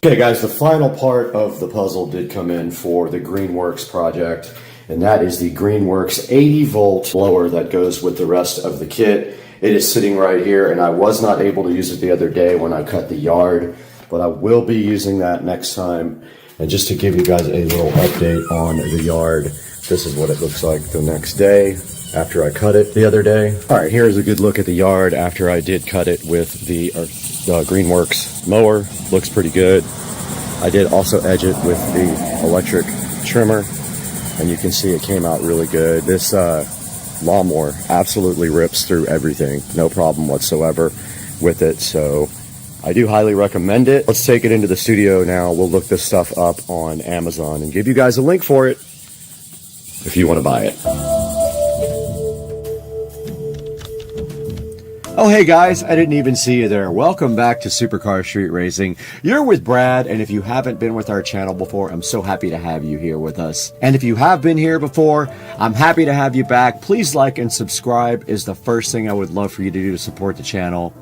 Okay guys, the final part of the puzzle did come in for the Greenworks project, and that is the Greenworks 80 volt blower that goes with the rest of the kit. It is sitting right here, and I was not able to use it the other day when I cut the yard, but I will be using that next time. And just to give you guys a little update on the yard, this is what it looks like the next day after I cut it the other day. All right, here's a good look at the yard after I did cut it with the Greenworks mower. Looks pretty good. I did also edge it with the electric trimmer, and you can see it came out really good. This lawnmower absolutely rips through everything, no problem whatsoever with it, so I do highly recommend it. Let's take it into the studio now. We'll look this stuff up on Amazon and give you guys a link for it if you want to buy it. Oh, hey guys, I didn't even see you there. Welcome back to Supercar Street Racing. You're with Brad, and if you haven't been with our channel before, I'm so happy to have you here with us. And if you have been here before, I'm happy to have you back. Please like and subscribe is the first thing I would love for you to do to support the channel.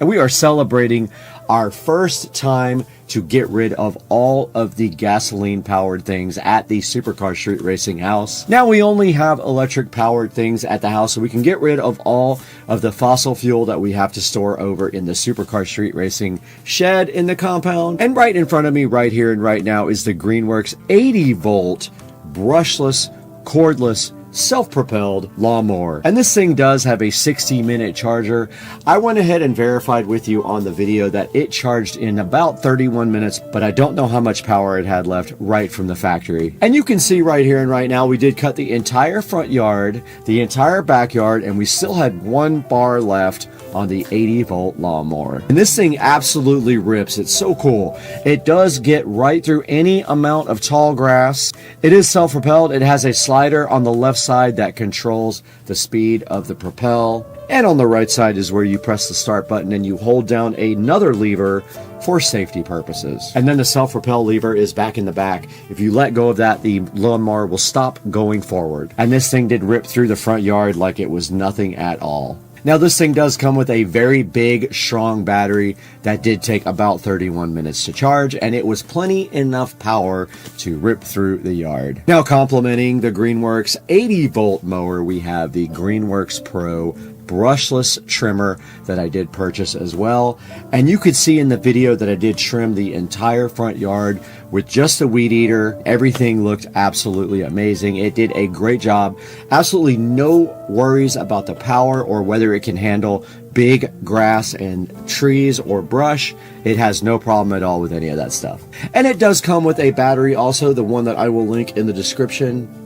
And we are celebrating our first time to get rid of all of the gasoline-powered things at the Supercar Street Racing house. Now we only have electric-powered things at the house, so we can get rid of all of the fossil fuel that we have to store over in the Supercar Street Racing shed in the compound. And right in front of me, right here and right now, is the Greenworks 80-volt brushless, cordless, self-propelled lawnmower. And this thing does have a 60-minute charger. I went ahead and verified with you on the video that it charged in about 31 minutes, but I don't know how much power it had left right from the factory. And you can see right here and right now, we did cut the entire front yard, the entire backyard, and we still had one bar left on the 80-volt lawnmower. And this thing absolutely rips. It's so cool. It does get right through any amount of tall grass. It is self-propelled. It has a slider on the left side that controls the speed of the propel. And on the right side is where you press the start button and you hold down another lever for safety purposes. And then the self-propel lever is back in the back. If you let go of that, the lawnmower will stop going forward. And this thing did rip through the front yard like it was nothing at all. Now this thing does come with a very big, strong battery that did take about 31 minutes to charge, and it was plenty enough power to rip through the yard. Now complementing the Greenworks 80 volt mower, we have the Greenworks Pro brushless trimmer that I did purchase as well. And you could see in the video that I did trim the entire front yard with just a weed eater. Everything looked absolutely amazing. It did a great job. Absolutely no worries about the power or whether it can handle big grass and trees or brush. It has no problem at all with any of that stuff. And it does come with a battery also, the one that I will link in the description.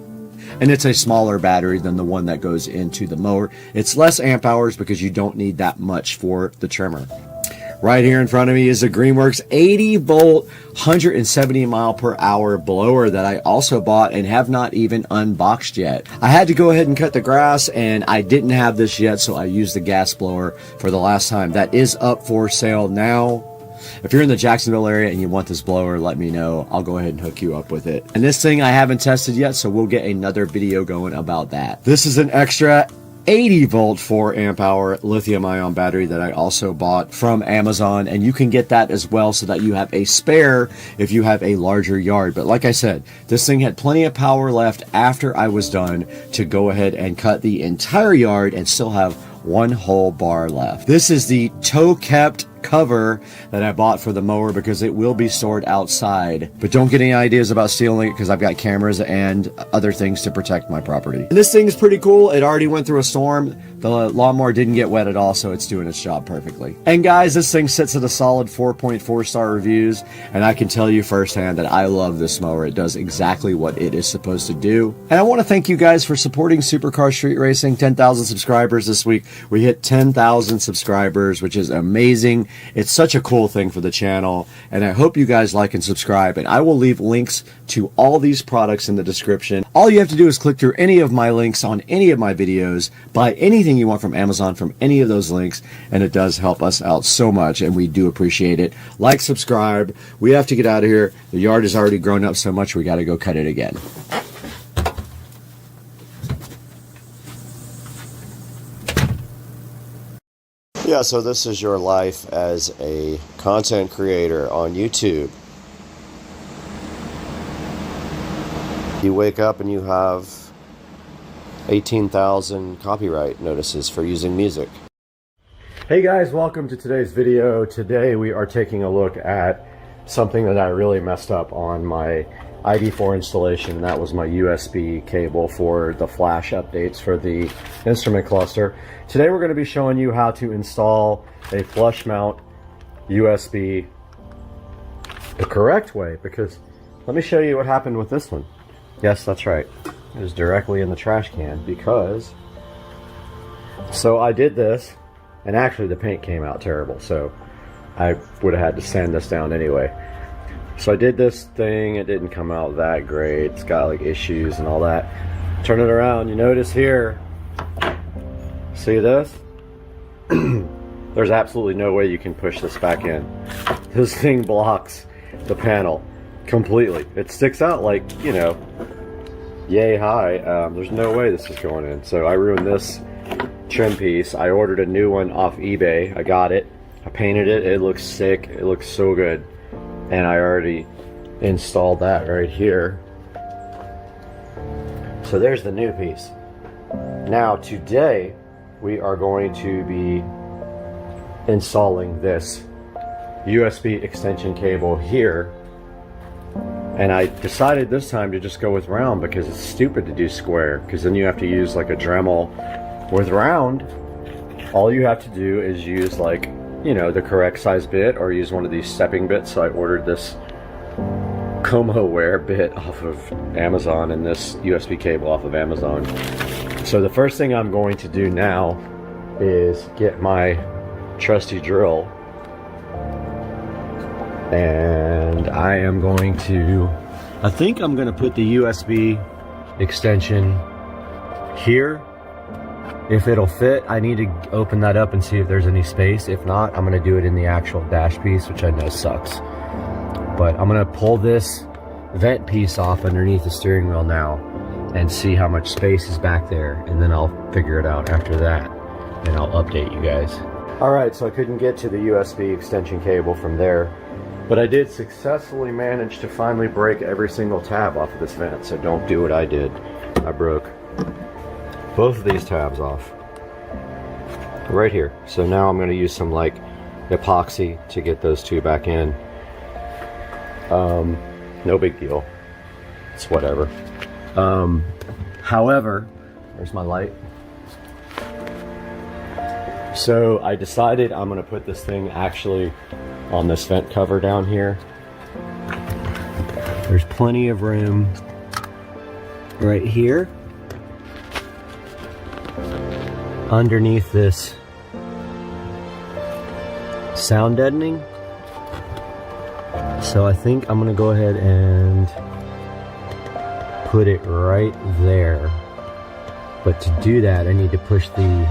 And it's a smaller battery than the one that goes into the mower. It's less amp hours because you don't need that much for the trimmer. Right here in front of me is a Greenworks 80 volt, 170 mile per hour blower that I also bought and have not even unboxed yet. I had to go ahead and cut the grass, and I didn't have this yet, so I used the gas blower for the last time. That is up for sale now. If you're in the Jacksonville area and you want this blower, let me know. I'll go ahead and hook you up with it. And this thing I haven't tested yet, so we'll get another video going about that. This is an extra 80 volt 4 amp hour lithium ion battery that I also bought from Amazon, and you can get that as well so that you have a spare if you have a larger yard. But like I said, this thing had plenty of power left after I was done to go ahead and cut the entire yard and still have one whole bar left. This is the toe kept cover that I bought for the mower because it will be stored outside. But don't get any ideas about stealing it because I've got cameras and other things to protect my property. And this thing is pretty cool. It already went through a storm. The lawnmower didn't get wet at all, so it's doing its job perfectly. And guys, this thing sits at a solid 4.4 star reviews, and I can tell you firsthand that I love this mower. It does exactly what it is supposed to do. And I want to thank you guys for supporting Supercar Street Racing. 10,000 subscribers this week. We hit 10,000 subscribers, which is amazing. It's such a cool thing for the channel, and I hope you guys like and subscribe, and I will leave links to all these products in the description. All you have to do is click through any of my links on any of my videos, buy anything you want from Amazon from any of those links, and it does help us out so much, and we do appreciate it. Like, subscribe. We have to get out of here. The yard has already grown up so much we got to go cut it again. Yeah, so this is your life as a content creator on YouTube. You wake up and you have 18,000 copyright notices for using music. Hey guys, welcome to today's video. Today we are taking a look at something that I really messed up on my ID4 installation. That was my USB cable for the flash updates for the instrument cluster. Today we're going to be showing you how to install a flush mount USB the correct way, because let me show you what happened with this one. Yes, that's right. It was directly in the trash can because so I did this, and actually the paint came out terrible, so I would have had to sand this down anyway. So I did this thing, it didn't come out that great. It's got like issues and all that. Turn it around, you notice here, see this? There's absolutely no way you can push this back in. This thing blocks the panel completely. It sticks out like, you know, yay high. There's no way this is going in. So I ruined this trim piece. I ordered a new one off eBay. I got it. I painted it. It looks sick. It looks so good. And I already installed that right here. So there's the new piece. Now today we are going to be installing this USB extension cable here. And I decided this time to just go with round because it's stupid to do square, because then you have to use like a Dremel. With round, all you have to do is use like, you know, the correct size bit or use one of these stepping bits. So I ordered this ComoWare bit off of Amazon and this USB cable off of Amazon. So the first thing I'm going to do now is get my trusty drill, and I am going to, I think I'm going to put the USB extension here. If it'll fit, I need to open that up and see if there's any space. If not, I'm going to do it in the actual dash piece, which I know sucks. But I'm going to pull this vent piece off underneath the steering wheel now and see how much space is back there, and then I'll figure it out after that. and I'll update you guys. Alright, so I couldn't get to the USB extension cable from there, but I did successfully manage to finally break every single tab off of this vent, so don't do what I did. I broke both of these tabs off. Right here. So now I'm going to use some like epoxy to get those two back in. No big deal. It's whatever. However, there's my light. So I decided I'm going to put this thing actually on this vent cover down here. There's plenty of room right here underneath this sound deadening. So I think I'm going to go ahead and put it right there. But to do that, I need to push the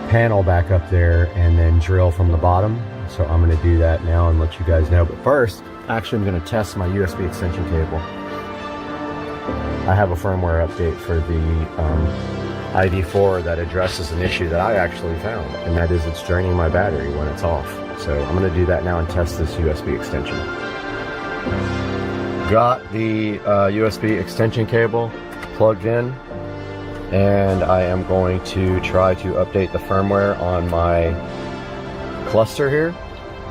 panel back up there and then drill from the bottom. So I'm going to do that now and let you guys know. But first, actually I'm going to test my USB extension cable. I have a firmware update for the ID4 that addresses an issue that I actually found, and that is it's draining my battery when it's off. So I'm going to do that now and test this USB extension. Got the USB extension cable plugged in, and I am going to try to update the firmware on my cluster here.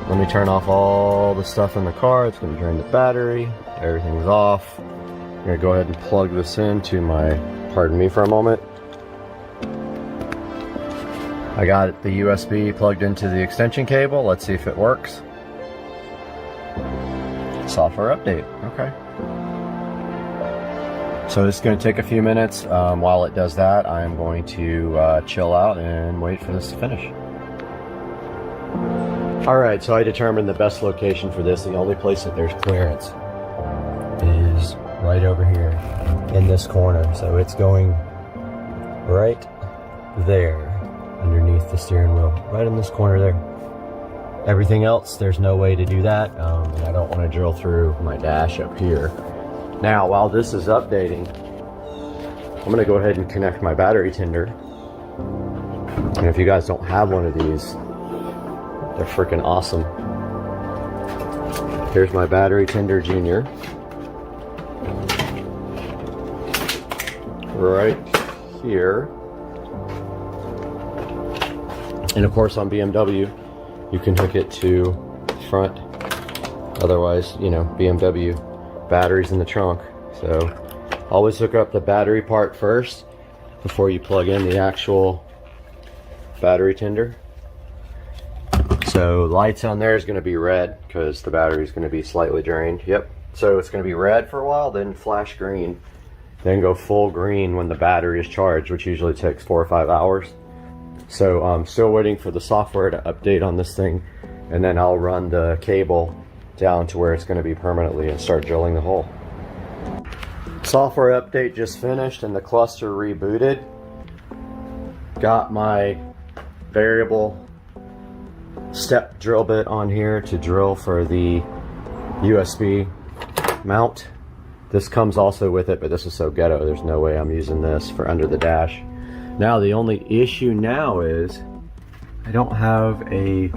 Let me turn off all the stuff in the car. It's going to drain the battery. Everything's off. I'm going to go ahead and plug this into my, pardon me for a moment. I got the USB plugged into the extension cable. Let's see if it works. Software update. Okay. So it's going to take a few minutes. While it does that, I am going to chill out and wait for this to finish. Alright, so I determined the best location for this. The only place that there's clearance is right over here in this corner. So it's going right there underneath the steering wheel, right in this corner there. Everything else, there's no way to do that, and I don't want to drill through my dash up here. Now, while this is updating, I'm going to go ahead and connect my battery tender. And if you guys don't have one of these, they're freaking awesome. Here's my battery tender junior. Right here. And of course on BMW, you can hook it to front. Otherwise, you know, BMW batteries in the trunk. So always hook up the battery part first before you plug in the actual battery tender. So lights on there is going to be red because the battery is going to be slightly drained. Yep. So it's going to be red for a while, then flash green, then go full green when the battery is charged, which usually takes 4 or 5 hours. So I'm still waiting for the software to update on this thing, and then I'll run the cable down to where it's going to be permanently and start drilling the hole. Software update just finished and the cluster rebooted. Got my variable step drill bit on here to drill for the USB mount. This comes also with it, but this is so ghetto, there's no way I'm using this for under the dash. Now the only issue now is I don't have a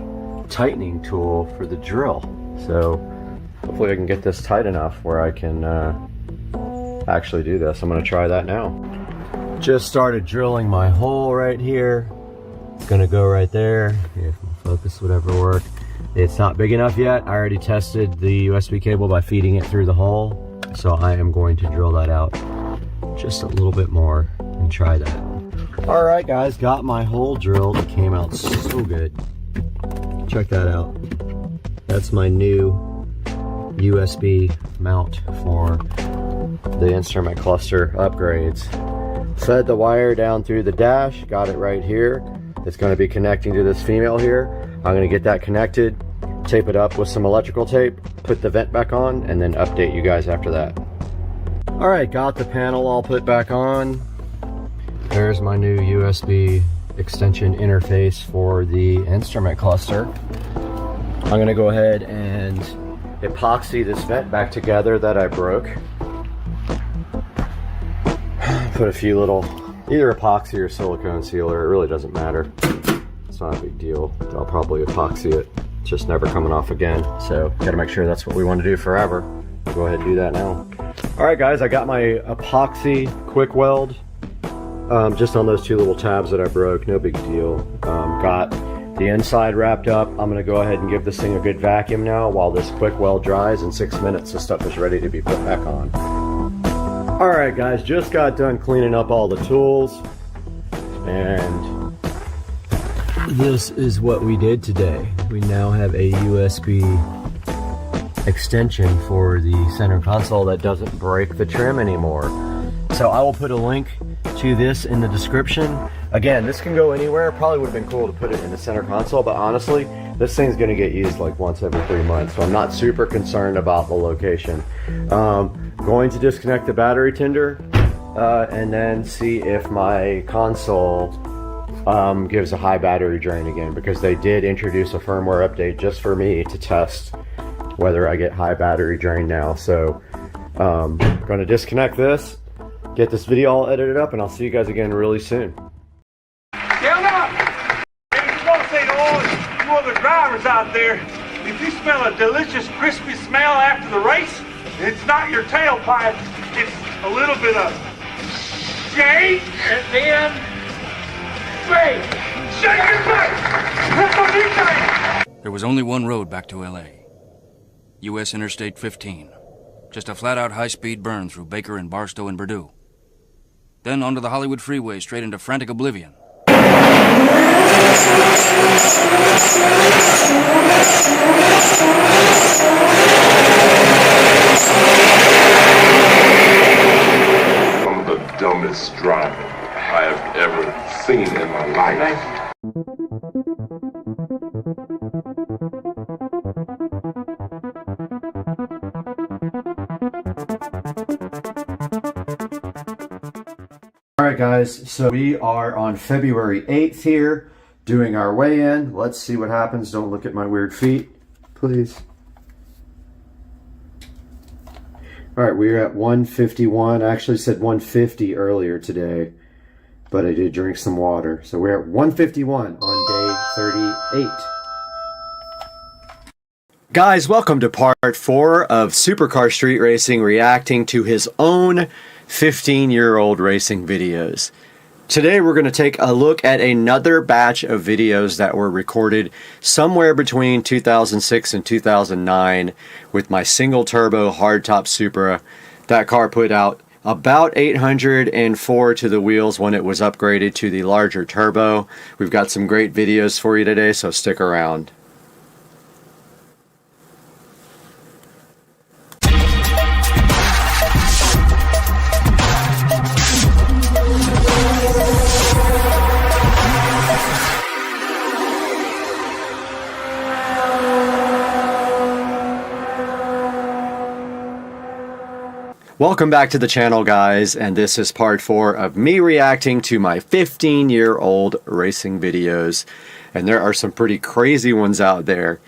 tightening tool for the drill. So hopefully I can get this tight enough where I can actually do this. I'm going to try that now. Just started drilling my hole right here. It's going to go right there. If focus would ever work. It's not big enough yet. I already tested the USB cable by feeding it through the hole. So I am going to drill that out just a little bit more and try that. Alright guys, got my hole drilled. It came out so good. Check that out. That's my new USB mount for the instrument cluster upgrades. Fed the wire down through the dash, got it right here. It's going to be connecting to this female here. I'm going to get that connected, tape it up with some electrical tape, put the vent back on, and then update you guys after that. Alright, got the panel all put back on. There's my new USB extension interface for the instrument cluster. I'm going to go ahead and epoxy this vent back together that I broke. Put a few little Either epoxy or silicone sealer, it really doesn't matter. It's not a big deal. I'll probably epoxy it. It's just never coming off again. So gotta make sure that's what we want to do forever. I'll go ahead and do that now. All right guys, I got my epoxy quick weld just on those two little tabs that I broke, no big deal. Got the inside wrapped up. I'm gonna go ahead and give this thing a good vacuum now while this quick weld dries. In 6 minutes, this stuff is ready to be put back on. All right guys, just got done cleaning up all the tools, and this is what we did today. We now have a USB extension for the center console that doesn't break the trim anymore. So I will put a link to this in the description. Again, this can go anywhere. Probably would have been cool to put it in the center console, but honestly, this thing's gonna get used like once every 3 months, so I'm not super concerned about the location. Going to disconnect the battery tender and then see if my console gives a high battery drain again, because they did introduce a firmware update just for me to test whether I get high battery drain now. So I'm gonna disconnect this, get this video all edited up, and I'll see you guys again really soon. Down up! I just want to say to all you other drivers out there, if you smell a delicious crispy smell after the race, it's not your tailpipe, it's a little bit of shake and then bake. Shake and bake! That's what he said! There was only one road back to LA. US Interstate 15. Just a flat-out high-speed burn through Baker and Barstow and Purdue. Then onto the Hollywood freeway straight into frantic oblivion. Some of the dumbest driving I have ever seen in my life. Alright guys, so we are on February 8th here, doing our weigh-in. Let's see what happens. Don't look at my weird feet, please. Alright, we're at 151. I actually said 150 earlier today, but I did drink some water. So we're at 151 on day 38. Guys, welcome to part 4 of Supercar Street Racing reacting to his own 15-year-old racing videos. Today we're going to take a look at another batch of videos that were recorded somewhere between 2006 and 2009 with my single turbo hardtop Supra. That car put out about 804 to the wheels when it was upgraded to the larger turbo. We've got some great videos for you today, so stick around. Welcome back to the channel, guys, and this is part 4 of me reacting to my 15-year-old racing videos, and there are some pretty crazy ones out there.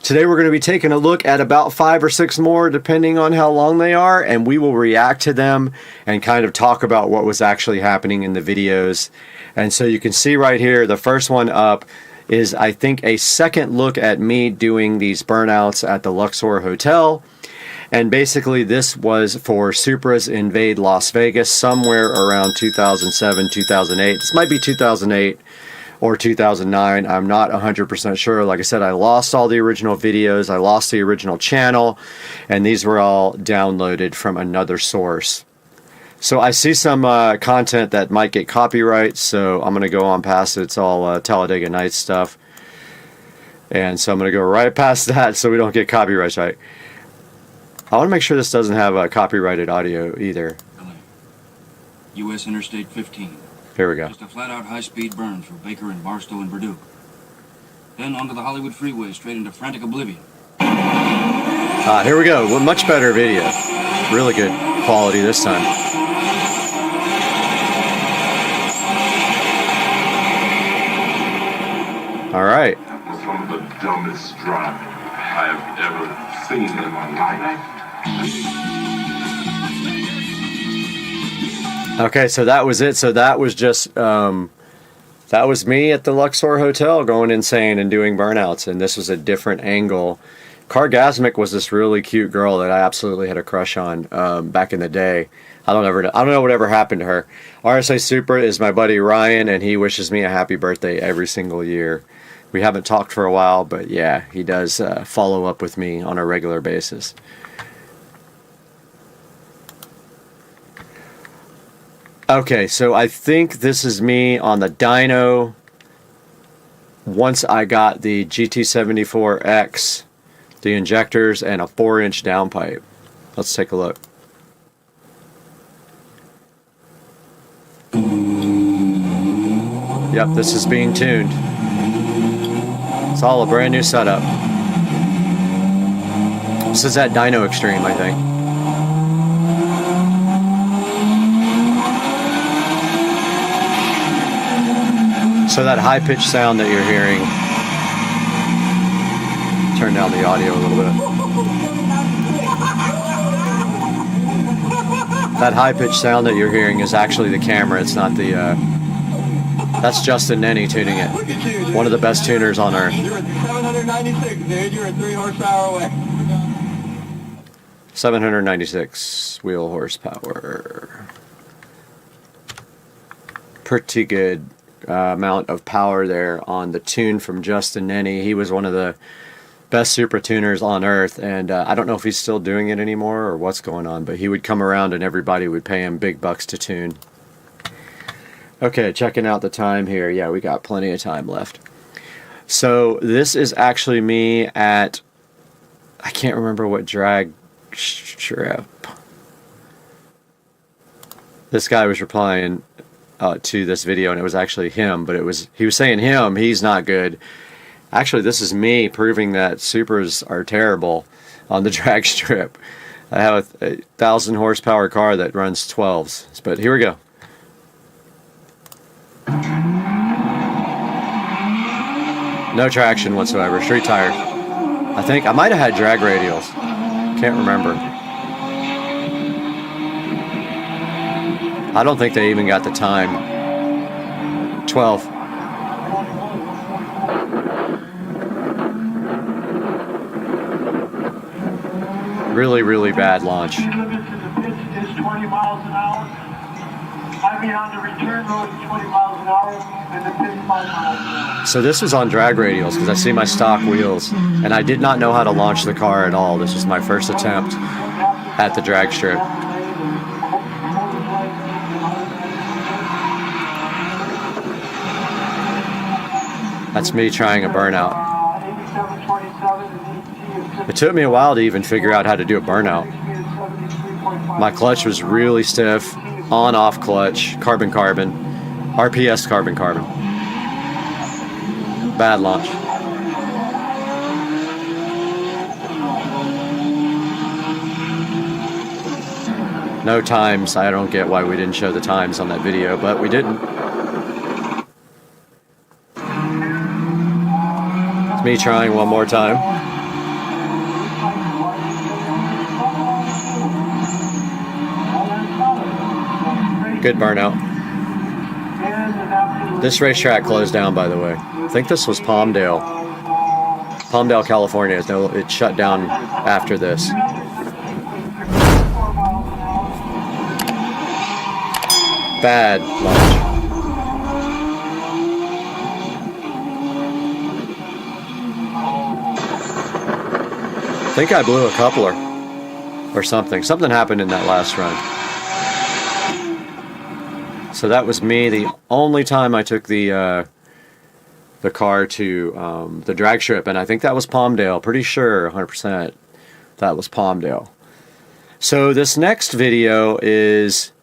Today we're going to be taking a look at about 5 or 6 more, depending on how long they are, and we will react to them and kind of talk about what was actually happening in the videos. And so you can see right here, the first one up is, I think, a second look at me doing these burnouts at the Luxor Hotel. And basically this was for Supras Invade Las Vegas somewhere around 2007, 2008. This might be 2008 or 2009. I'm not 100% sure. Like I said, I lost all the original videos. I lost the original channel. And these were all downloaded from another source. So I see some content that might get copyright. So I'm going to go on past it. It's all Talladega Nights stuff. And so I'm going to go right past that so we don't get copyright right. I want to make sure this doesn't have a copyrighted audio either. US Interstate 15. Here we go. Just a flat-out high-speed burn through Baker and Barstow and Purdue. Then onto the Hollywood freeway straight into frantic oblivion. Here we go. Well, much better video. Really good quality this time. All right. Some of the dumbest driving I have ever seen in my life. Okay, so that was it. So that was just that was me at the Luxor Hotel going insane and doing burnouts, and this was a different angle. Cargasmic was this really cute girl that I absolutely had a crush on back in the day. I don't know whatever happened to her. RSA Super is my buddy Ryan, and he wishes me a happy birthday every single year. We haven't talked for a while, but yeah, he does follow up with me on a regular basis. Okay, so I think this is me on the dyno once I got the GT74X, the injectors, and a 4-inch downpipe. Let's take a look. Yep, this is being tuned. It's all a brand new setup. This is at Dyno Extreme, I think. So that high-pitched sound that you're hearing, turn down the audio a little bit. That high-pitched sound that you're hearing is actually the camera. It's not the, that's Justin Nenny tuning it. One of the best tuners on earth. You're at 796, dude. You're at 3 horsepower away. 796 wheel horsepower. Pretty good amount of power there on the tune from Justin Nenny. He was one of the best super tuners on earth, and I don't know if he's still doing it anymore or what's going on, but he would come around and everybody would pay him big bucks to tune. Okay, checking out the time here. Yeah, we got plenty of time left. So this is actually me at, I can't remember what drag strip. This guy was replying to this video, and it was actually him, but he was saying him, he's not good. Actually, this is me proving that supers are terrible on the drag strip. I have a 1,000 horsepower car that runs 12s, but here we go. No traction whatsoever, street tires. I think I might have had drag radials. Can't remember. I don't think they even got the time. 12. Really, really bad launch. The limit to the pits is 20 miles an hour. I mean, on the return road, 20 miles an hour, and the pit's 5 miles an hour. So this was on drag radials because I see my stock wheels, and I did not know how to launch the car at all. This was my first attempt at the drag strip. That's me trying a burnout. It took me a while to even figure out how to do a burnout. My clutch was really stiff, on-off clutch, carbon-carbon, RPS carbon-carbon. Bad launch. No times. I don't get why we didn't show the times on that video, but we didn't. It's me trying one more time. Good burnout. This racetrack closed down, by the way. I think this was Palmdale, California. It shut down after this. Bad launch. I think I blew a coupler or something. Something happened in that last run. So that was me. The only time I took the car to the drag strip, and I think that was Palmdale. Pretty sure, 100%, that was Palmdale. So this next video is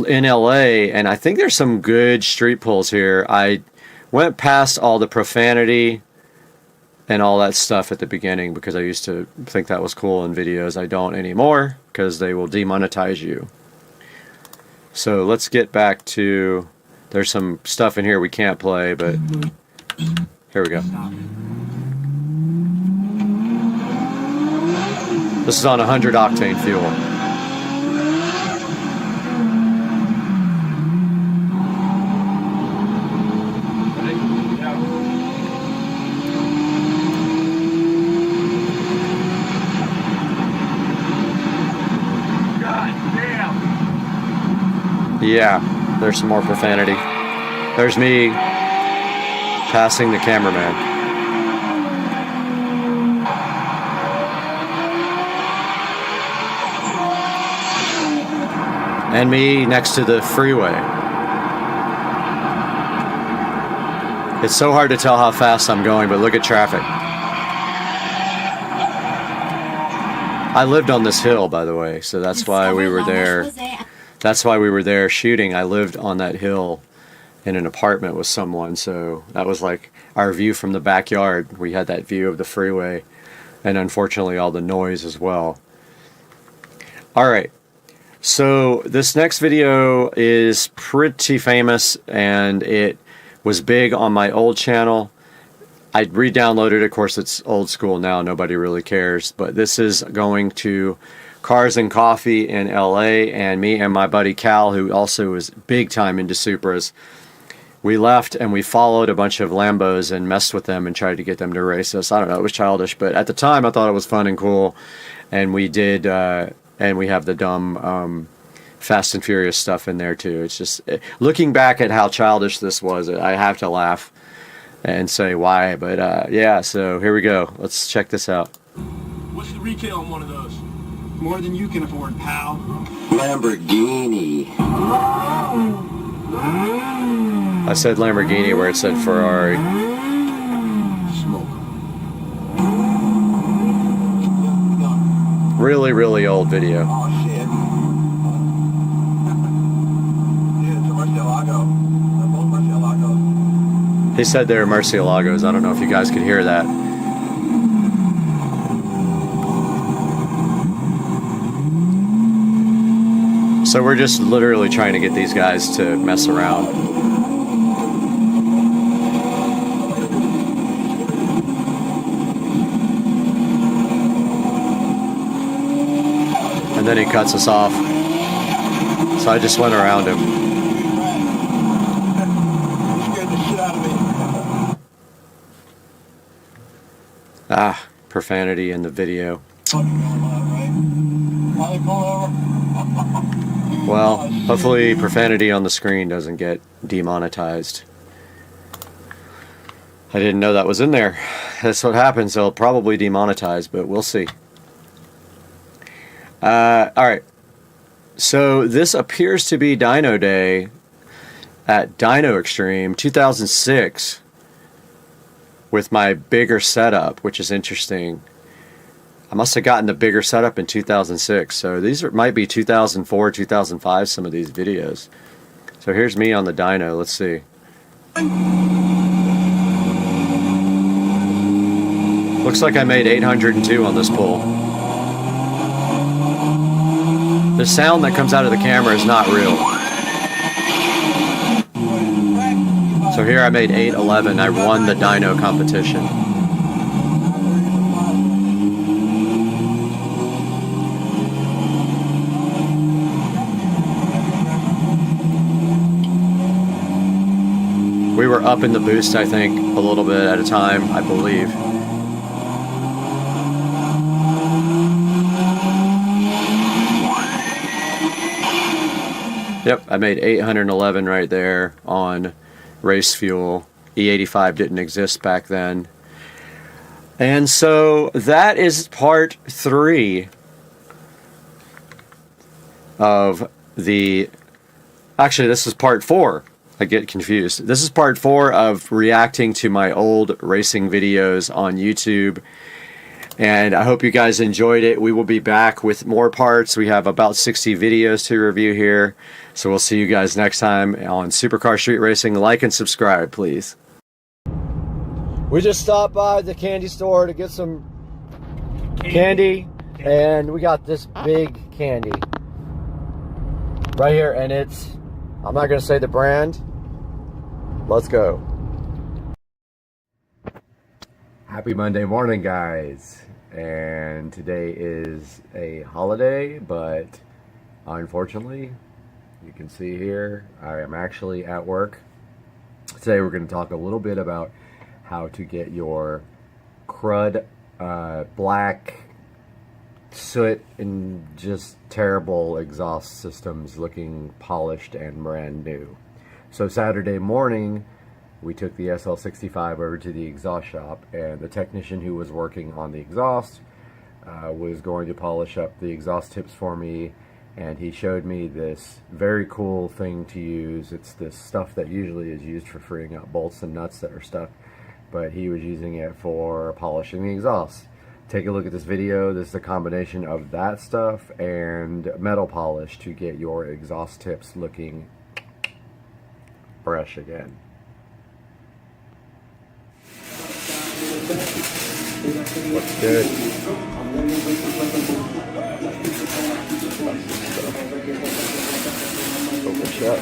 in LA, and I think there's some good street pulls here. I went past all the profanity and all that stuff at the beginning because I used to think that was cool in videos. I don't anymore because they will demonetize you. So let's get back to, there's some stuff in here we can't play, but here we go. This is on 100 octane fuel. Yeah, there's some more profanity. There's me passing the cameraman. And me next to the freeway. It's so hard to tell how fast I'm going, but look at traffic. I lived on this hill, by the way, so that's why we were there. That's why we were there shooting. I lived on that hill in an apartment with someone, so that was like our view from the backyard. We had that view of the freeway, and unfortunately all the noise as well. All right, so this next video is pretty famous, and it was big on my old channel. I re-downloaded it. Of course, it's old school now. Nobody really cares, but this is going to Cars and Coffee in LA, and me and my buddy Cal, who also is big time into Supras, we left and we followed a bunch of Lambos and messed with them and tried to get them to race us. I don't know, it was childish, but at the time I thought it was fun and cool, and we did, and we have the dumb Fast and Furious stuff in there too. It's just, looking back at how childish this was, I have to laugh and say why, but yeah, so here we go. Let's check this out. What's the retail on one of those? More than you can afford, pal. Lamborghini. I said Lamborghini where it said Ferrari. Smoke. Really, really old video. Oh, shit. Yeah, it's a Murcielago. They're both Murcielagos. He said they were Murcielagos. I don't know if you guys could hear that. So we're just literally trying to get these guys to mess around. And then he cuts us off. So I just went around him. Scared the shit out of me. Ah, profanity in the video. Fucking going on, right? How they pull over? Well, hopefully profanity on the screen doesn't get demonetized. I didn't know that was in there. That's what happens. They'll probably demonetize, but we'll see. Alright. So this appears to be Dyno Day at Dyno Extreme 2006 with my bigger setup, which is interesting. I must have gotten the bigger setup in 2006, so these might be 2004, 2005, some of these videos. So here's me on the dyno, let's see. Looks like I made 802 on this pull. The sound that comes out of the camera is not real. So here I made 811, I won the dyno competition. We were up in the boost, I think, a little bit at a time, I believe. Yep, I made 811 right there on race fuel. E85 didn't exist back then. And so that is part 3 of the... Actually, this is part 4. I get confused. This is part 4 of reacting to my old racing videos on YouTube. And I hope you guys enjoyed it. We will be back with more parts. We have about 60 videos to review here. So we'll see you guys next time on Supercar Street Racing. Like and subscribe, please. We just stopped by the candy store to get some candy. And we got this big candy right here. And it's... I'm not going to say the brand. Let's go. Happy Monday morning, guys. And today is a holiday, but unfortunately, you can see here, I am actually at work. Today we're going to talk a little bit about how to get your crud black soot and just terrible exhaust systems looking polished and brand new. So Saturday morning, we took the SL65 over to the exhaust shop, and the technician who was working on the exhaust was going to polish up the exhaust tips for me, and he showed me this very cool thing to use. It's this stuff that usually is used for freeing up bolts and nuts that are stuck, but he was using it for polishing the exhaust. Take a look at this video. This is a combination of that stuff and metal polish to get your exhaust tips looking fresh again. Looks good. Open shut.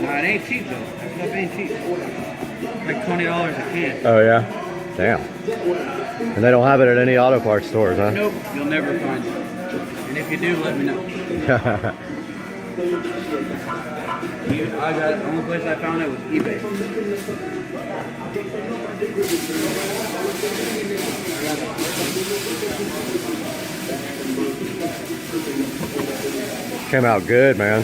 Nah, it ain't cheap though. That stuff ain't cheap. Like $20 a can. Oh yeah? Damn. And they don't have it at any auto parts stores, huh? Nope, you'll never find it. And if you do, let me know. The only place I found it was eBay. Came out good, man.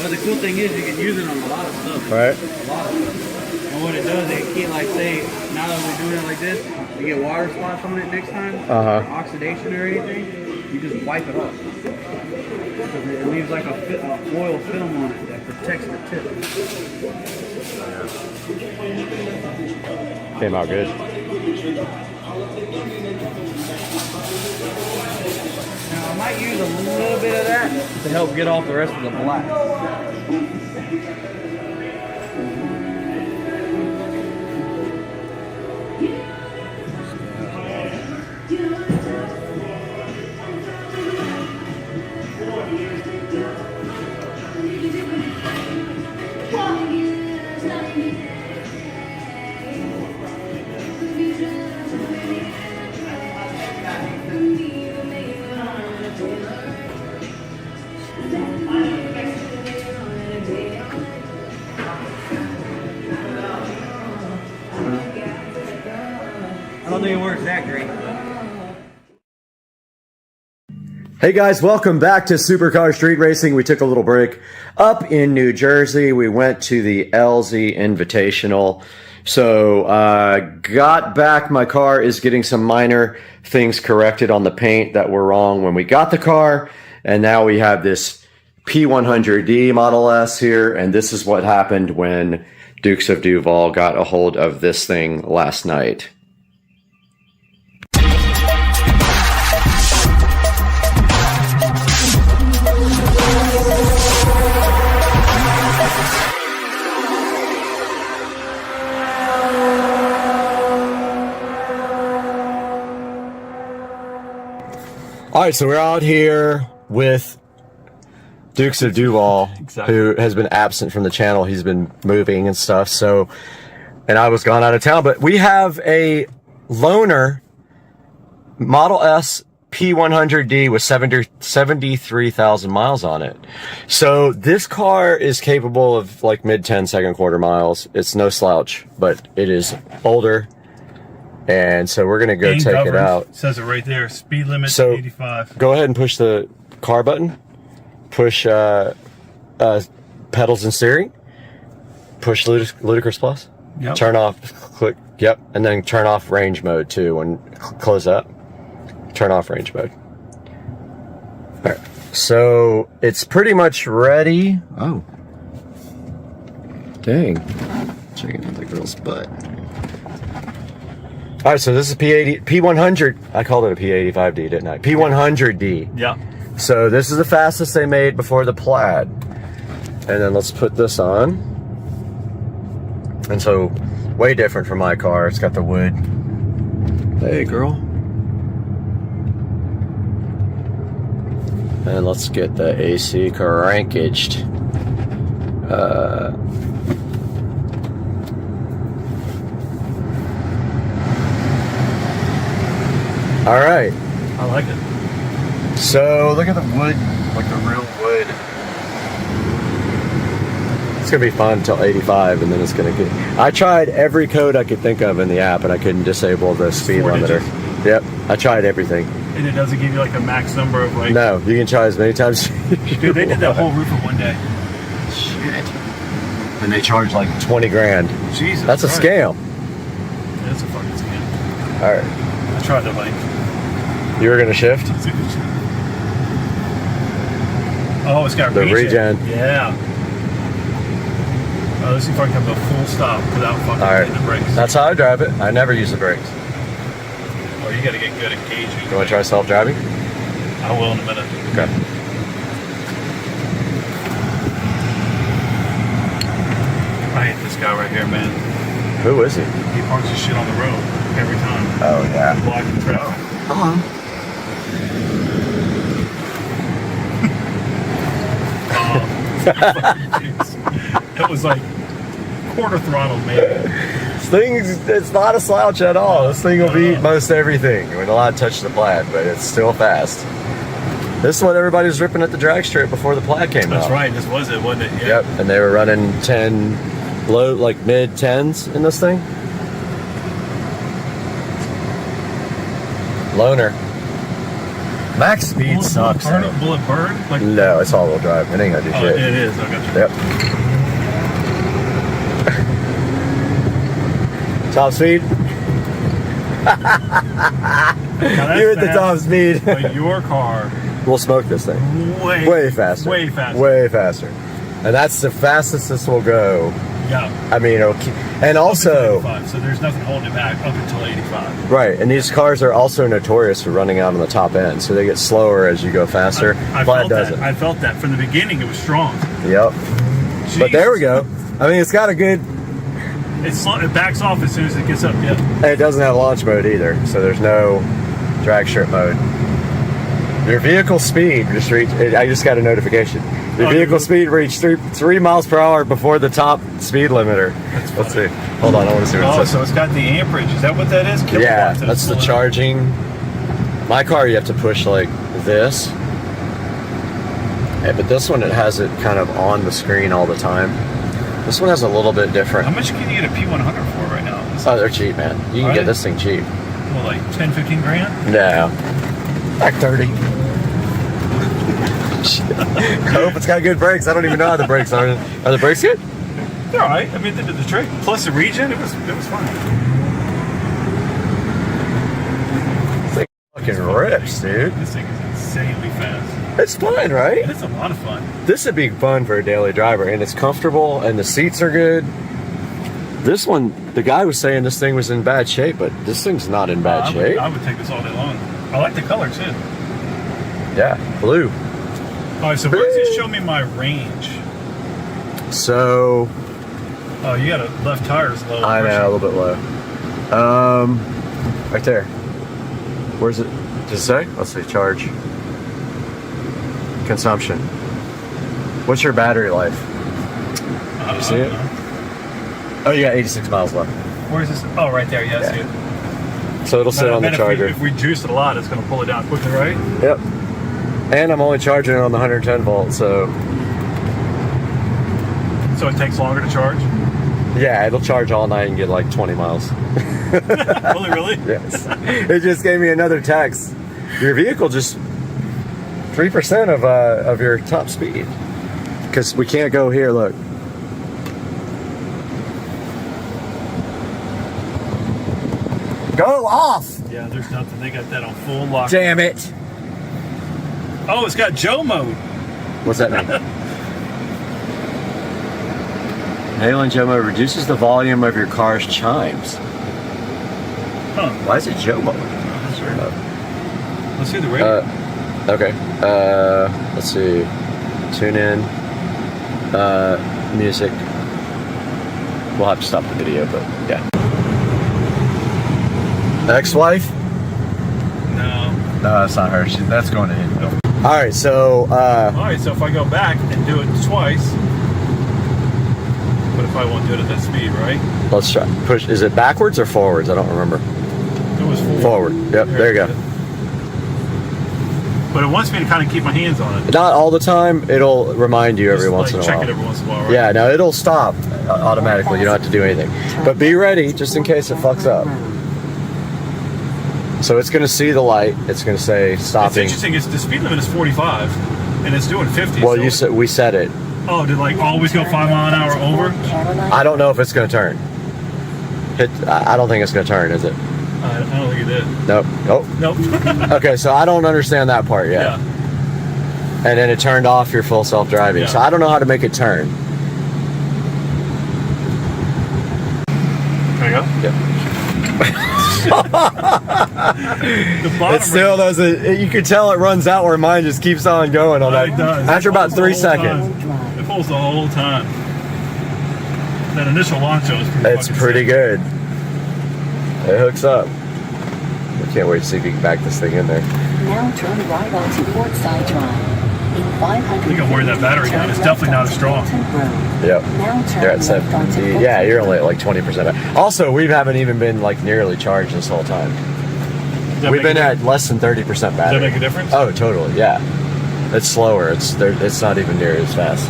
But the cool thing is you can use it on a lot of stuff. Right. A lot of stuff. And what it does, it can't, like, say, now that we're doing it like this, you get water spots on it next time, or oxidation or anything, you just wipe it off. It leaves like a foil film on it that protects the tip. Came out good. Now I might use a little bit of that to help get off the rest of the black. I don't think it works that great. Hey guys, welcome back to Supercar Street Racing. We took a little break up in New Jersey. We went to the LZ Invitational. So, got back. My car is getting some minor things corrected on the paint that were wrong when we got the car. And now we have this P100D Model S here. And this is what happened when Dukes of Duval got a hold of this thing last night. All right, so we're out here with Dukes of Duval, who has been absent from the channel. He's been moving and stuff. So, and I was gone out of town, but we have a loaner Model S P100D with 73,000 miles on it. So this car is capable of like mid 10 second quarter miles. It's no slouch, but it is older. And so we're going to go take it out. It says it right there. Speed limit 85. Go ahead and push the car button. Push pedals and steering. Push Ludicrous Plus. Yep. Turn off, click, yep. And then turn off range mode too. When close up, turn off range mode. All right. So it's pretty much ready. Oh. Dang. Checking out the girl's butt. All right, so this is P100. I called it a P85D, didn't I? P100D. Yeah. So this is the fastest they made before the Plaid. And then let's put this on. And so, way different from my car. It's got the wood. Hey, girl. And let's get the AC crankaged. All right. I like it. So look at the wood, like the real wood. It's gonna be fun until 85, and then it's gonna get. I tried every code I could think of in the app, and I couldn't disable the speed limiter. Yep, I tried everything. And it doesn't give you like a max number of like. No, you can try as many times. Dude, they did that whole roof in one day. Shit. And they charge like 20 grand. Jesus. That's a scam. That's a fucking scam. All right. I tried to like. You were gonna shift? Oh, it's got the regen. Yeah. Oh, let's see if I can have a full stop without fucking hitting the brakes. That's how I drive it. I never use the brakes. Oh, you gotta get good at gauging. You want to try self-driving? I will in a minute. Okay. I hate this guy right here, man. Who is he? He parks his shit on the road every time. Oh, yeah. Blocking traffic. Hello. It was like quarter throttle, maybe. This thing, it's not a slouch at all. This thing will beat most everything. We're not allowed to touch the plaid, but it's still fast. This is what everybody was ripping at the drag strip before the plaid came out. That's right, this was it, wasn't it? Yeah. Yep, and they were running 10, low, like mid 10s in this thing. Loner. Max speed sucks. Will it burn? Like, no, it's all-wheel drive. It ain't gonna do shit. It is. I got you. Yep. Top speed. You hit the top speed. But your car will smoke this thing. Way faster. Way faster. Way faster. And that's the fastest this will go. Yeah. I mean, it'll keep, and also, 85, so there's nothing holding it back up until 85. right, and these cars are also notorious for running out on the top end, so they get slower as you go faster. I Plaid felt doesn't. that. I felt that from the beginning. It was strong. Yep. Jeez. But there we go. I mean, it's got a good. It backs off as soon as it gets up. Yep. And it doesn't have launch mode either, so there's no drag strip mode. Your vehicle speed just reached. I just got a notification. Your vehicle speed reached 3 miles per hour before the top speed limiter. Let's see. Hold on, I want to see what it says. So it's got the amperage. Is that what that is? Kilowatts, yeah, that's the charging. My car, you have to push like this. Yeah, but this one, it has it kind of on the screen all the time. This one has a little bit different. How much can you get a P100 for right now? Oh, they're cheap, man. You can get this thing cheap. Well, like 10, 15 grand? No. Like 30. Hope it's got good brakes. I don't even know how the brakes are. Are the brakes good? They're alright. I mean, they did the trick. Plus the regen, it was fine. This thing fucking rips, dude. This thing is insanely fast. It's fun, right? It's a lot of fun. This would be fun for a daily driver, and it's comfortable, and the seats are good. This one, the guy was saying this thing was in bad shape, but this thing's not in bad shape. I would take this all day long. I like the color too. Yeah, blue. Alright, so where does it show me my range? So. Oh, you got a left tire's low. I know, a little bit low. Right there. Where's it? Does it say? Let's see, charge. Consumption. What's your battery life? You see it? Oh, you got 86 miles left. Where's this? Oh, right there. Yeah, I see it. So it'll sit on the charger. If we juice it a lot, it's going to pull it down quickly, right? Yep. And I'm only charging it on the 110 volt, so. So it takes longer to charge? Yeah, it'll charge all night and get like 20 miles. Really? Yes. It just gave me another text. Your vehicle just 3% of your top speed. Because we can't go here, look. Go off! Yeah, there's nothing. They got that on full lock. Damn it! Oh, it's got Joe mode. What's that mean? Nylon Joe mode reduces the volume of your car's chimes. Huh. Why is it Joe mode? That's weird. Let's see the radio. Okay. Let's see. Tune in. music. We'll have to stop the video, but yeah. Ex-wife? No. No, that's not her. That's going to him. Nope. All right, so. Alright, so if I go back and do it twice, but if I won't do it at that speed, right? Let's try. Push. Is it backwards or forwards? I don't remember. It was forward. Forward. Yep, there you go. But it wants me to kind of keep my hands on it. Not all the time. It'll remind you every Just, once in a check while. it every once in a while, right? Yeah, no, it'll stop automatically. You don't have to do anything. But be ready just in case it fucks up. So it's going to see the light. It's going to say stopping. It's interesting. The speed limit is 45, and it's doing 50. Well, so we set it. Oh, did like always go 5 mile an hour over? I don't know if it's going to turn. I don't think it's going to turn, is it? I don't think it did. Nope. Nope. Okay, so I don't understand that part yet. Yeah. And then it turned off your full self-driving. Yeah. So I don't know how to make it turn. There you go. Yep. The bottom It still doesn't. You can tell it runs out where mine just keeps on going on that. It does. After It about pulls the 3 whole seconds. time. It pulls the whole time. That initial launch is pretty It's fucking pretty sick. good. It hooks up. I can't wait to see if you can back this thing in there. Now turn right onto Portside Drive. In 500 I think I'm worried that battery down. It's definitely not as strong. Yep. Now turn You're at left onto 70. Yeah, you're only at like 20%. Also, we haven't even been like nearly charged this whole time. Does that We've make been a at less than 30% battery. Does that make a difference? Oh, totally. Yeah. It's slower. It's not even near as fast.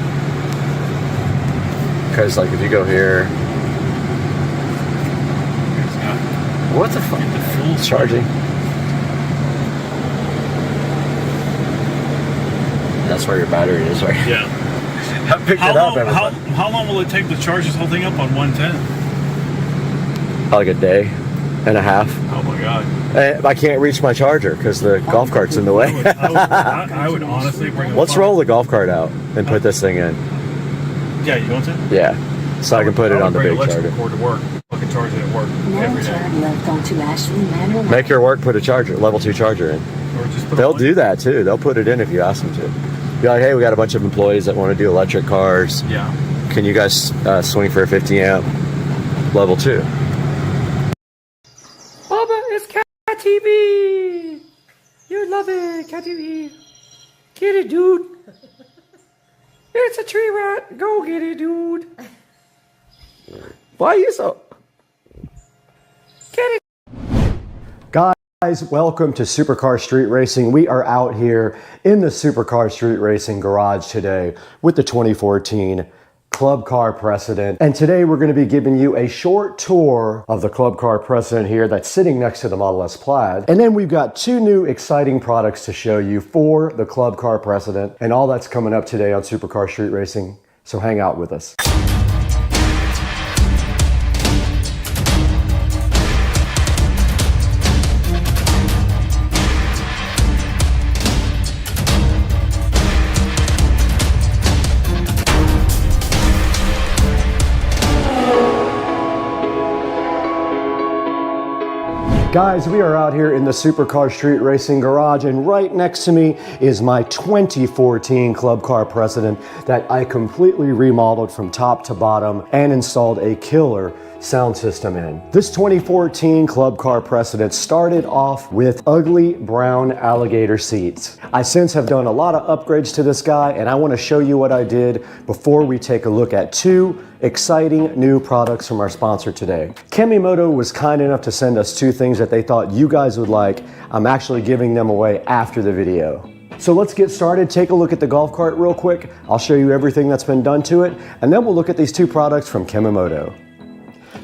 Because like if you go here, what the fuck? The full It's charging. That's where your battery is, right? Yeah. I picked it up. How long will it take to charge this whole thing up on 110? Like a day and a half. Oh my god. And I can't reach my charger because the golf cart's in the way. I would honestly bring. Let's roll the golf cart out and put this thing in. Yeah, you want to? Yeah, so I can put it on the big electrical charger. cord to work. I can charge it at work Now every day. turn left onto Ashley Manor. Make your work put a charger, level 2 charger in. Or just put They'll do that too. They'll put it in if you ask them to. Be like, hey, we got a bunch of employees that want to do electric cars. Yeah. Can you guys swing for a 50 amp level 2? Bubba, it's Cat TV. You love it, Cat TV. Get it, dude. It's a tree rat. Go get it, dude. Why are you so... Get it. Guys, welcome to Supercar Street Racing. We are out here in the Supercar Street Racing garage today with the 2014 Club Car Precedent. And today we're going to be giving you a short tour of the Club Car Precedent here that's sitting next to the Model S Plaid. And then we've got 2 new exciting products to show you for the Club Car Precedent. And all that's coming up today on Supercar Street Racing. So hang out with us. Guys, we are out here in the Supercar Street Racing garage, and right next to me is my 2014 Club Car Precedent that I completely remodeled from top to bottom and installed a killer sound system in. This 2014 Club Car Precedent started off with ugly brown alligator seats. I since have done a lot of upgrades to this guy, and I want to show you what I did before we take a look at 2 exciting new products from our sponsor today. Kemimoto was kind enough to send us 2 things that they thought you guys would like. I'm actually giving them away after the video. So let's get started. Take a look at the golf cart real quick. I'll show you everything that's been done to it, and then we'll look at these 2 products from Kemimoto.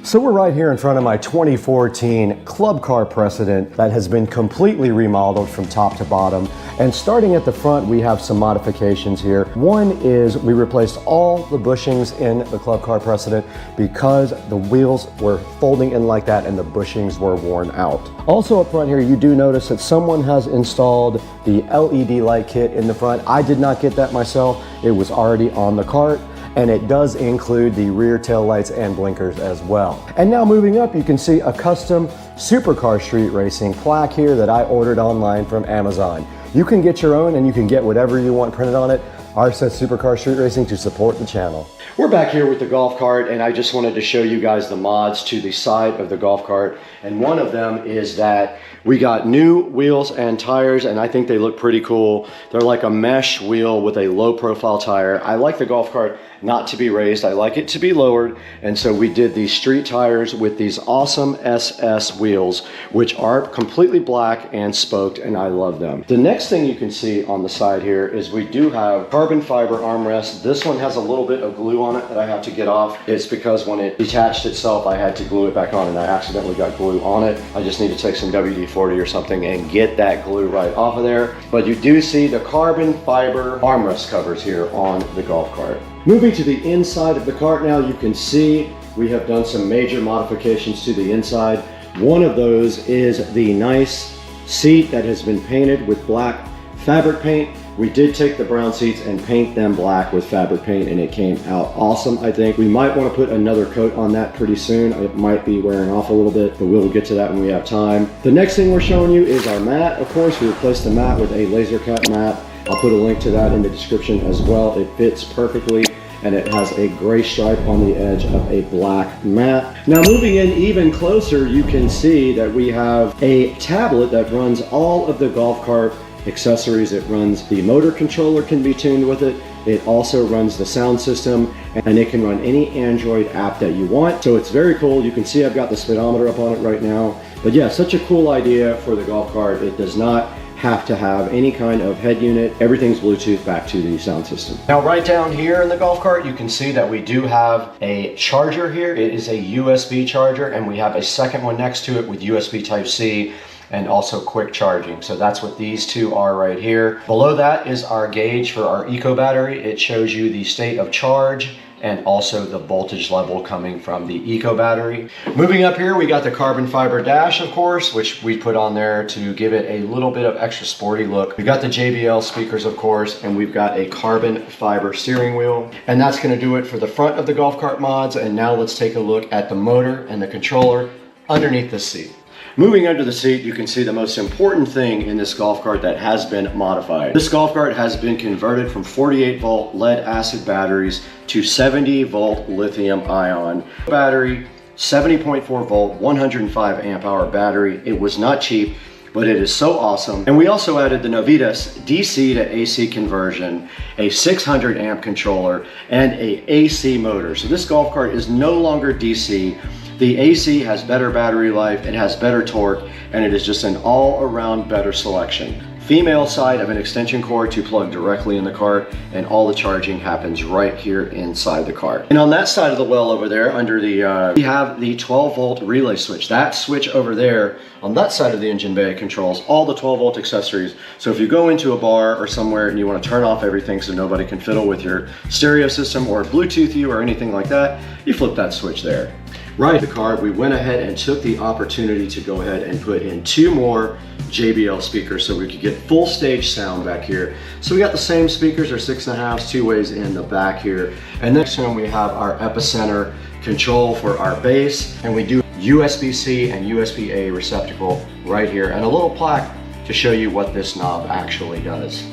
So we're right here in front of my 2014 Club Car Precedent that has been completely remodeled from top to bottom. And starting at the front, we have some modifications here. One is we replaced all the bushings in the Club Car Precedent because the wheels were folding in like that and the bushings were worn out. Also up front here, you do notice that someone has installed the LED light kit in the front. I did not get that myself. It was already on the cart. And it does include the rear tail lights and blinkers as well. And now moving up, you can see a custom Supercar Street Racing plaque here that I ordered online from Amazon. You can get your own and you can get whatever you want printed on it. ASUS Supercar Street Racing to support the channel. We're back here with the golf cart, and I just wanted to show you guys the mods to the side of the golf cart. And one of them is that we got new wheels and tires, and I think they look pretty cool. They're like a mesh wheel with a low profile tire. I like the golf cart not to be raised. I like it to be lowered. And so we did these street tires with these awesome SS wheels, which are completely black and spoked, and I love them. The next thing you can see on the side here is we do have carbon fiber armrests. This one has a little bit of glue on it that I have to get off. It's because when it detached itself, I had to glue it back on, and I accidentally got glue on it. I just need to take some WD-40 or something and get that glue right off of there. But you do see the carbon fiber armrest covers here on the golf cart. Moving to the inside of the cart now, you can see we have done some major modifications to the inside. One of those is the nice seat that has been painted with black fabric paint. We did take the brown seats and paint them black with fabric paint, and it came out awesome, I think. We might want to put another coat on that pretty soon. It might be wearing off a little bit, but we'll get to that when we have time. The next thing we're showing you is our mat. Of course, we replaced the mat with a laser cut mat. I'll put a link to that in the description as well. It fits perfectly, and it has a gray stripe on the edge of a black mat. Now moving in even closer, you can see that we have a tablet that runs all of the golf cart accessories. It runs the motor controller, can be tuned with it. It also runs the sound system, and it can run any Android app that you want. So it's very cool. You can see I've got the speedometer up on it right now. But yeah, such a cool idea for the golf cart. It does not have to have any kind of head unit. Everything's Bluetooth back to the sound system. Now right down here in the golf cart, you can see that we do have a charger here. It is a USB charger, and we have a second one next to it with USB Type-C and also quick charging. So that's what these two are right here. Below that is our gauge for our eco battery. It shows you the state of charge and also the voltage level coming from the eco battery. Moving up here, we got the carbon fiber dash, of course, which we put on there to give it a little bit of extra sporty look. We've got the JBL speakers, of course, and we've got a carbon fiber steering wheel. And that's gonna do it for the front of the golf cart mods. And now let's take a look at the motor and the controller underneath the seat. Moving under the seat, you can see the most important thing in this golf cart that has been modified. This golf cart has been converted from 48 volt lead acid batteries to 70 volt lithium ion battery, 70.4 volt, 105 amp hour battery. It was not cheap, but it is so awesome. And we also added the Novitas DC to AC conversion, a 600 amp controller, and a AC motor. So this golf cart is no longer DC. The AC has better battery life, it has better torque, and it is just an all-around better selection. Female side of an extension cord to plug directly in the cart, and all the charging happens right here inside the cart. And on that side of the well over there, under the, we have the 12 volt relay switch. That switch over there on that side of the engine bay controls all the 12 volt accessories. So if you go into a bar or somewhere and you want to turn off everything so nobody can fiddle with your stereo system or Bluetooth you or anything like that, you flip that switch there. Right, the cart, we went ahead and took the opportunity to go ahead and put in 2 more JBL speakers so we could get full stage sound back here. So we got the same speakers, our 6.5s, 2 ways in the back here. And next to them we have our epicenter control for our bass, and we do USB-C and USB-A receptacle right here, and a little plaque to show you what this knob actually does.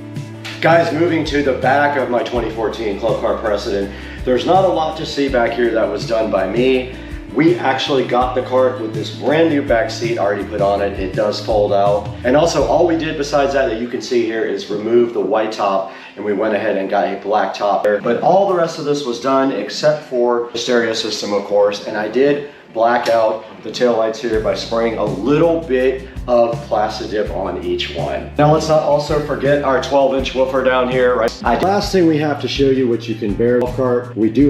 Guys, moving to the back of my 2014 Club Car Precedent, there's not a lot to see back here that was done by me. We actually got the cart with this brand new back seat already put on it. It does fold out. And also all we did besides that you can see here is remove the white top, and we went ahead and got a black top there. But all the rest of this was done except for the stereo system, of course. And I did black out the taillights here by spraying a little bit of Plastidip on each one. Now let's not also forget our 12-inch woofer down here, right? Last thing we have to show you, which you can bear golf cart, we do